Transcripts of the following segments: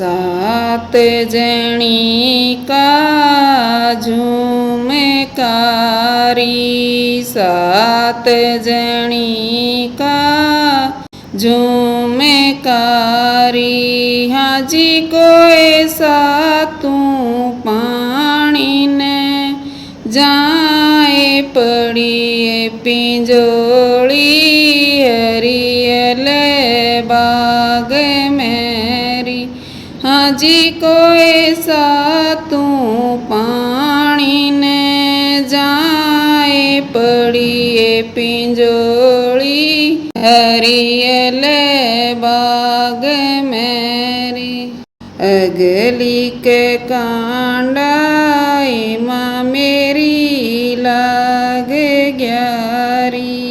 सात जणी का झूमकारी, सात जणी का झूमकारी। हाजी कोई सातू पानी ने जाए पड़िए पिंजोड़ी, हरियले बाग मेरी। हाजी कोई सातू पानी ने जाए पड़िए पिंजोड़ी, हरियले बाग मेरी। अगली के कांडाई माँ मेरी लाग ग्यारी,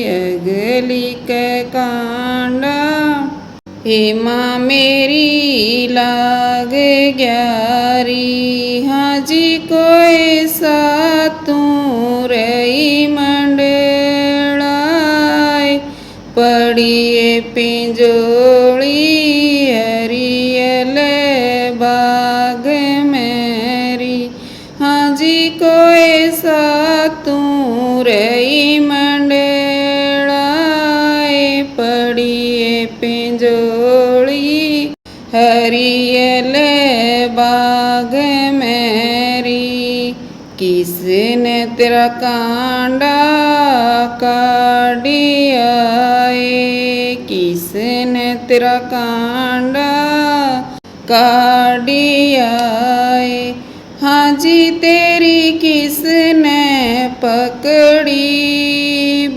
अगली के कांडा माँ मेरी लाग ग्यारी। हाजी कोई सातू रही मंडलाय पड़िए पिंजोड़ी, हरियले बाग मेरी। हाजी कोई सातू रही मंडलाय पड़िए पिंजोड़ी, हरियले बाग मेरी। किसने तेरा कांडा काटिया, किसने तेरा कांडा काटिया। हाजी तेरी किसने पकड़ी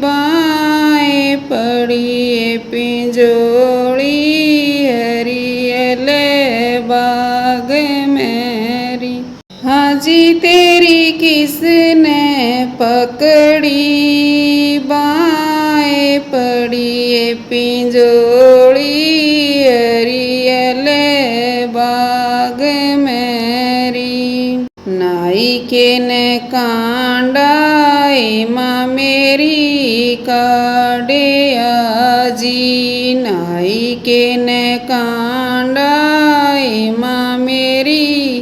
बाएं पड़िए पिंजोड़ी, हरियले बाग मेरी। हाजी तेरी किसने पकड़ी बाएं पड़िए पिंजोड़ी, हरियले बाग मेरी। नाई के ने कांडाई माँ मेरी काटे आजी, नाई के ने कांडाई माँ मेरी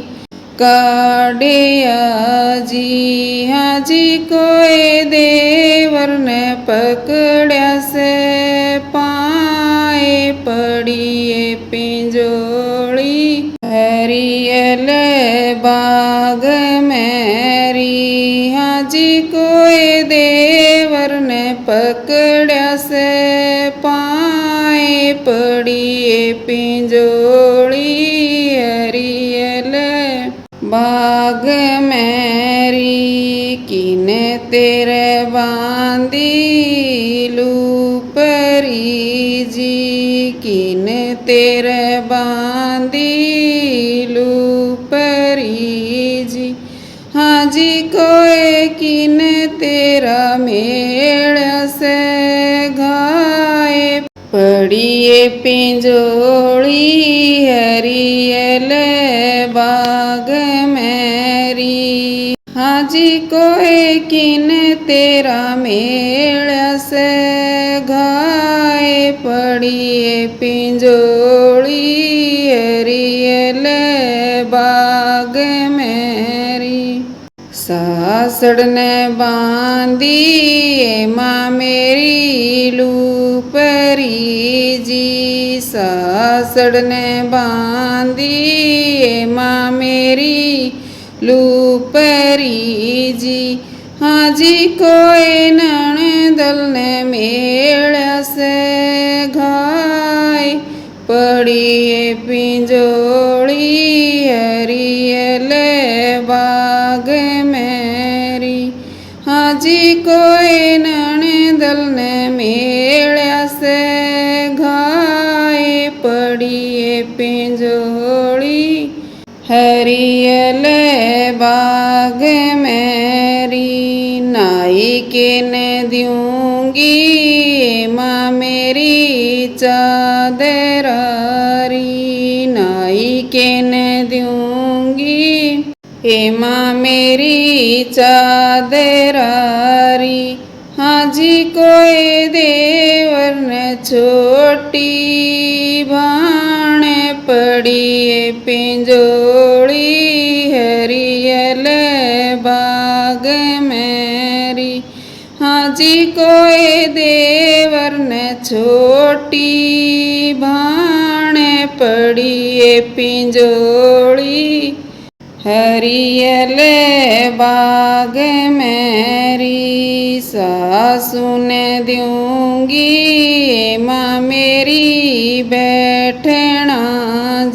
काटे आजी। हाजी कोई देवर ने पकड़ा से पाए पड़िए पिंजोड़ी, हरियले बाग मेरी। हाजी कोई देवर ने पकड़ा से पाए पड़िए पिंजोड़ी, हरियले बाग मेरी। किने तेरे बांधी लूपरी जी, किने तेरे बांधी लूपरी जी। हाजी कोई किने तेरा मेड़ से घाए पड़िए पिंजोड़ी, हरियले बाग मेरी। हाजी कोई किने तेरा मेड़ से घाए पड़िए पिंजोड़ी, हरियले बाग मेरी। सासड़ ने बांधी माँ मेरी लूपरी जी, सासड़ ने बांधी माँ मेरी लूपरी जी। हाजी कोई ननदल ने मेड़ से घाय पड़िए पिंजोड़ी, हरियले बाग मेरी। हाजी कोई ननदल ने मेड़ से घाय पड़िए पिंजोड़ी, हरियले बाग मेरी। नाई के ने दूंगी माँ मेरी चादरारी, नाई के ने दूंगी माँ मेरी चादरारी। हाजी कोई देवर ने छोटी भाण पड़िए पिंजोड़ी हरियल बाग मेरी। हाजी कोई देवर ने छोटी भाण पड़िए पिंजोड़ी हरियल बाग मेरी। सासू ने दूंगी माँ मेरी बैठना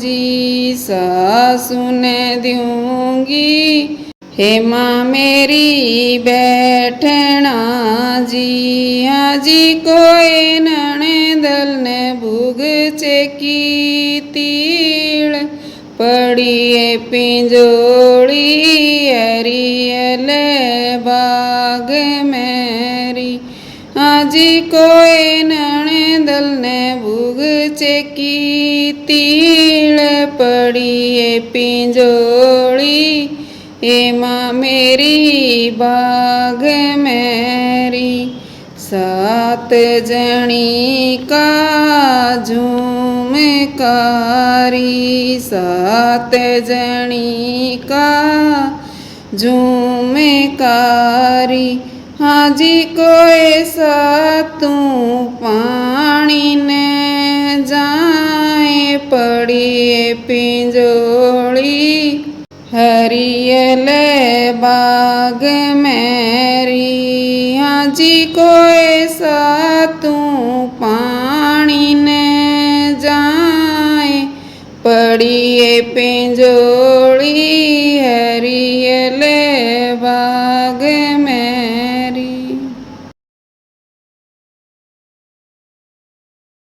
जी। सासू ने दूंगी हे माँ मेरी बैठना जी। हाजी कोई नणदल ने भूग चेकी तीड़ पड़िए पिंजोड़ी हरियल बाग मेरी। हाजी कोई नणदल ने भूग चेकी तीड़ पड़िए पिंजोड़ी हे माँ मेरी बाग मेरी। सात जणी का झूमकारी सात जणी का झूमकारी। हाजी कोई सातू पानी ने जाए पड़िए पिंजोड़ी हरियल बाग मेरी। हाजी कोई सातू पानी ने जाए पड़िए पिंजोड़ी